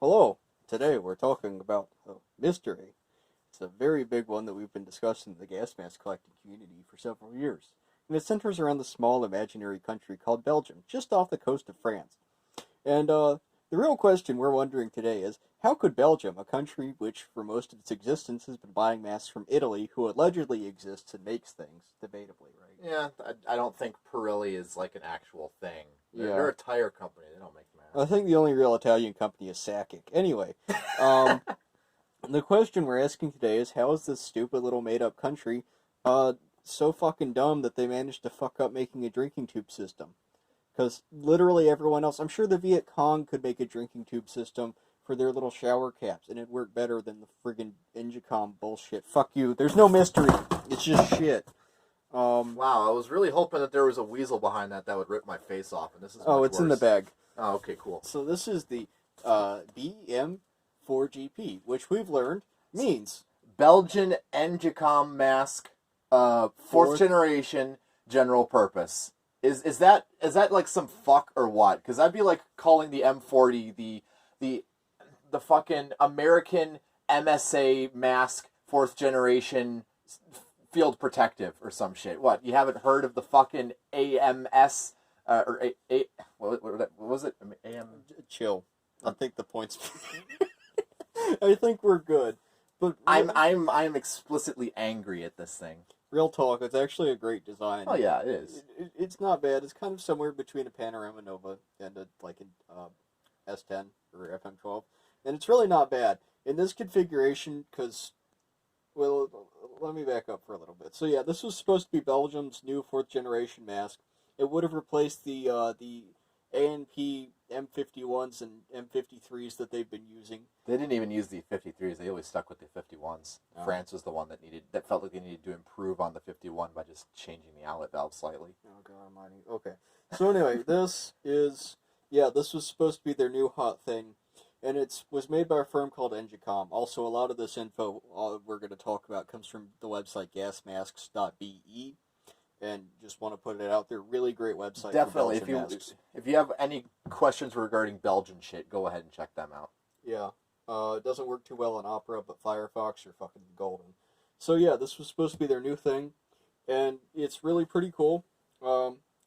Hello. Today we're talking about a mystery. It's a very big one that we've been discussing in the gas mask collecting community for several years. And it centers around the small imaginary country called Belgium, just off the coast of France. And the real question we're wondering today is, how could Belgium, a country which for most of its existence has been buying masks from Italy, who allegedly exists and makes things, debatably, right? Yeah, I don't think Pirelli is like an actual thing. Yeah. They're a tire company. They don't make masks. I think the only real Italian company is Sakic. Anyway, the question we're asking today is, how is this stupid little made-up country so fucking dumb that they managed to fuck up making a drinking tube system? Because literally everyone else, I'm sure the Viet Cong could make a drinking tube system for their little shower caps, and it'd work better than the friggin' Ingecom bullshit. Fuck you. There's no mystery. It's just shit. Wow, I was really hoping that there was a weasel behind that would rip my face off, and this is Oh, much it's worse. in the bag. Oh, okay, cool. So this is the BEM-4GP, which we've learned means Belgian Engicom mask, fourth generation, general purpose. Is that like some fuck or what? Because that'd be like calling the M40 the fucking American MSA mask fourth generation field protective or some shit. What, you haven't heard of the fucking AMS what was it? chill. I think the points. I think we're good, but I'm explicitly angry at this thing. real talk, it's actually a great design. Oh yeah, it is. It's not bad. It's kind of somewhere between a Panorama Nova and a like an S10 or FM12, and it's really not bad in this configuration. Because, well, let me back up for a little bit. So yeah, this was supposed to be Belgium's new fourth generation mask. It would have replaced the ANP M51s and M53s that they've been using. They didn't even use the 53s. They always stuck with the 51s. Oh. France was the one that felt like they needed to improve on the 51 by just changing the outlet valve slightly. Oh god almighty. Okay. So anyway, this was supposed to be their new hot thing, and it was made by a firm called Engicom. Also, a lot of this info we're going to talk about comes from the website gasmasks.be. And just want to put it out there. Really great website. Definitely. For Belgian masks. If you have any questions regarding Belgian shit, go ahead and check them out. Yeah. It doesn't work too well on Opera, but Firefox are fucking golden. So yeah, this was supposed to be their new thing, and it's really pretty cool.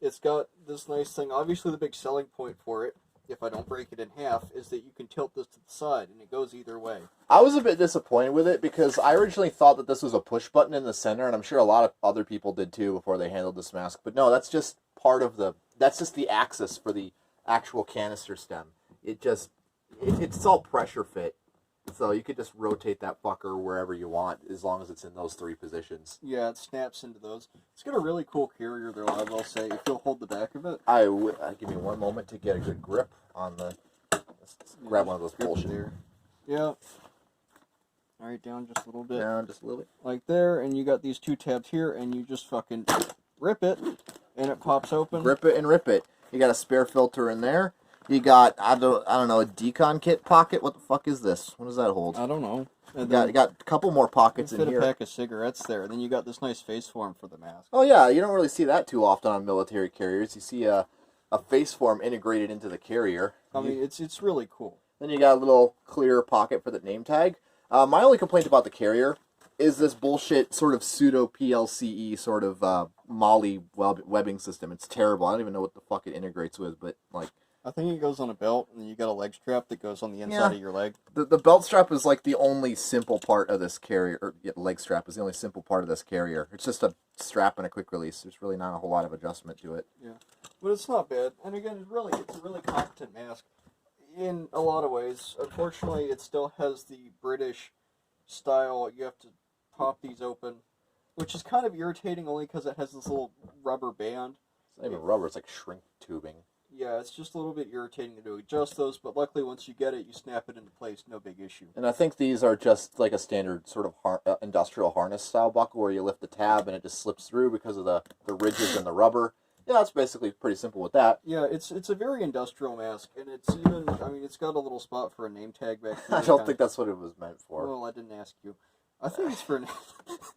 It's got this nice thing. Obviously, the big selling point for it, if I don't break it in half, is that you can tilt this to the side, and it goes either way. I was a bit disappointed with it because I originally thought that this was a push button in the center, and I'm sure a lot of other people did too before they handled this mask. But no, that's just that's just the axis for the actual canister stem. It's all pressure fit, so you could just rotate that fucker wherever you want as long as it's in those three positions. Yeah, it snaps into those. It's got a really cool carrier though, I will say, if you'll hold the back of it. Give me one moment to get a good grip on the... Let's grab one of those bullshit here. Yeah. Alright, down just a little bit. Down just a little bit. Like there, and you got these two tabs here, and you just fucking rip it, and it pops open. Grip it and rip it. You got a spare filter in there. You got, I don't know, a decon kit pocket. What the fuck is this? What does that hold? I don't know. You got a couple more pockets in here. Fit a pack of cigarettes there. And then you got this nice face form for the mask. Oh yeah, you don't really see that too often on military carriers. You see a face form integrated into the carrier. I mean, it's really cool. Then you got a little clear pocket for the name tag. My only complaint about the carrier is this bullshit sort of pseudo PLCE sort of Molly webbing system. It's terrible. I don't even know what the fuck it integrates with, but like... I think it goes on a belt, and you got a leg strap that goes on the inside of your leg. The belt strap is like the only simple part of this carrier, or leg strap is the only simple part of this carrier. It's just a strap and a quick release. There's really not a whole lot of adjustment to it. Yeah, but it's not bad. And again, it's a really competent mask in a lot of ways. Unfortunately, it still has the British style. You have to pop these open, which is kind of irritating only because it has this little rubber band. It's not even rubber, it's like shrink tubing. Yeah, it's just a little bit irritating to adjust those, but luckily once you get it, you snap it into place, no big issue. And I think these are just like a standard sort of industrial harness style buckle where you lift the tab and it just slips through because of the ridges and the rubber. Yeah, that's basically pretty simple with that. Yeah, it's a very industrial mask, and it's even, I mean, it's got a little spot for a name tag back here. I don't think that's what it was meant for. Well, I didn't ask you. I think it's for...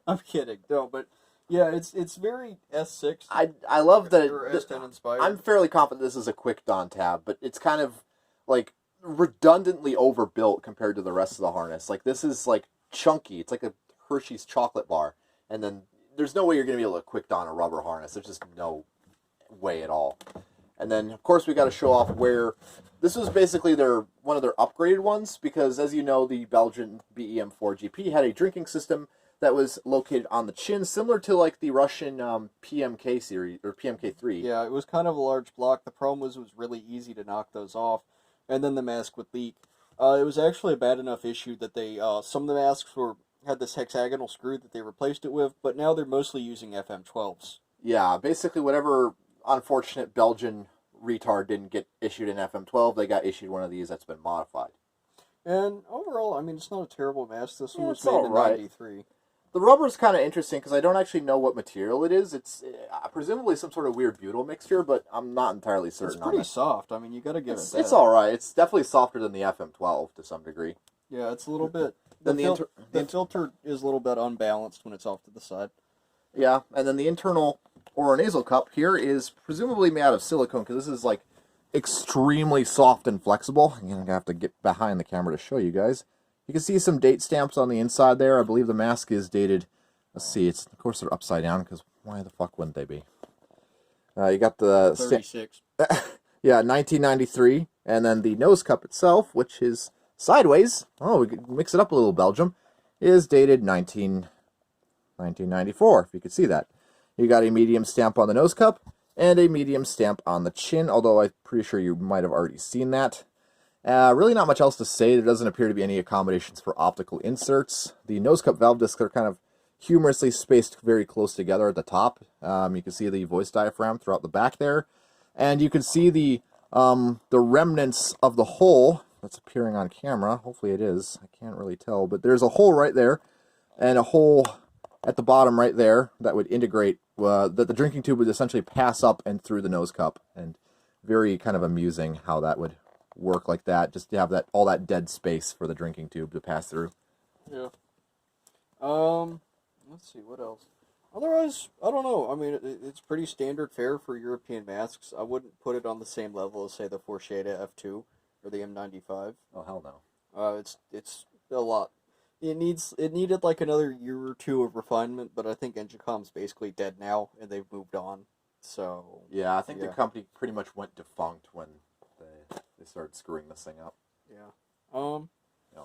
I'm kidding, no, but... Yeah, it's very S6. I love that or S10 inspired. I'm fairly confident this is a quick don tab, but it's kind of like redundantly overbuilt compared to the rest of the harness. Like, this is like chunky. It's like a Hershey's chocolate bar, and then there's no way you're gonna be able to quick don a rubber harness. There's just no way at all. And then of course we got to show off where this was basically one of their upgraded ones, because as you know, the Belgian BEM-4GP had a drinking system that was located on the chin, similar to like the Russian PMK series or PMK3. Yeah, it was kind of a large block. The problem was it was really easy to knock those off, and then the mask would leak. It was actually a bad enough issue that they some of the masks had this hexagonal screw that they replaced it with, but now they're mostly using FM12s. Yeah, basically whatever unfortunate Belgian retard didn't get issued an FM12, they got issued one of these that's been modified. And overall, I mean, it's not a terrible mask. This one was it's made all in right. '93. The rubber's kind of interesting because I don't actually know what material it is. It's presumably some sort of weird butyl mixture, but I'm not entirely certain. It's pretty soft. I mean, you got to give it that. It's all right. It's definitely softer than the FM12 to some degree. Yeah, it's a little bit. Then the filter is a little bit unbalanced when it's off to the side. Yeah, and then the internal oronasal cup here is presumably made out of silicone, because this is like extremely soft and flexible. I'm gonna have to get behind the camera to show you guys. You can see some date stamps on the inside there. I believe the mask is dated. Let's see. Of course they're upside down, because why the fuck wouldn't they be? You got the 36. yeah, 1993, and then the nose cup itself, which is sideways. Oh, we could mix it up a little. Belgium is dated 1994. If you could see that, you got a medium stamp on the nose cup and a medium stamp on the chin. Although I'm pretty sure you might have already seen that. Really not much else to say. There doesn't appear to be any accommodations for optical inserts. The nose cup valve discs are kind of humorously spaced very close together at the top. You can see the voice diaphragm throughout the back there. And you can see the remnants of the hole that's appearing on camera. Hopefully it is. I can't really tell. But there's a hole right there and a hole at the bottom right there that would integrate, that the drinking tube would essentially pass up and through the nose cup. And very kind of amusing how that would work like that, just to have that all that dead space for the drinking tube to pass through. Yeah. Let's see, what else? Otherwise, I don't know. I mean, it's pretty standard fare for European masks. I wouldn't put it on the same level as, say, the Forsheda F2 or the M95. Oh, hell no. It's a lot. It needed like another year or two of refinement, but I think Engicom's basically dead now, and they've moved on. So yeah, I think the company pretty much went defunct when they started screwing this thing up. Yeah. I'll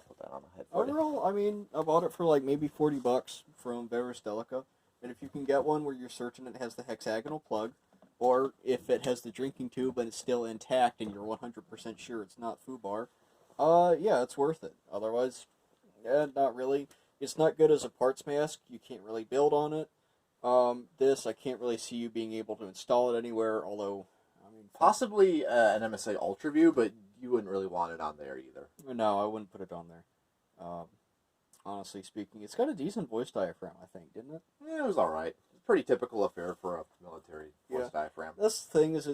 put that on the head. Overall, I mean, I bought it for like maybe $40 from Varus Delica, and if you can get one where you're certain it has the hexagonal plug, or if it has the drinking tube and it's still intact and you're 100% sure it's not FUBAR, yeah, it's worth it. Otherwise, not really. It's not good as a parts mask. You can't really build on it. This, I can't really see you being able to install it anywhere, although, I mean... Possibly an MSA Ultra View, but you wouldn't really want it on there either. No, I wouldn't put it on there. Honestly speaking, it's got a decent voice diaphragm, I think, didn't it? Yeah, it was alright. Pretty typical affair for a military voice diaphragm. That's the thing, is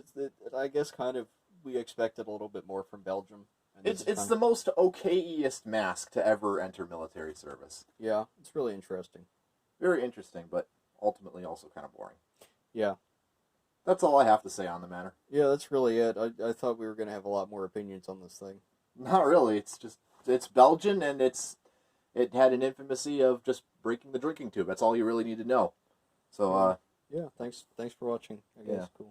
I guess kind of we expected a little bit more from Belgium. It's the most okay-iest mask to ever enter military service. Yeah, it's really interesting. Very interesting, but ultimately also kind of boring. Yeah. That's all I have to say on the matter. Yeah, that's really it. I thought we were going to have a lot more opinions on this thing. Not really. It's Belgian, and it had an infamousy of just breaking the drinking tube. That's all you really need to know. So, yeah, thanks for watching. I guess. Cool.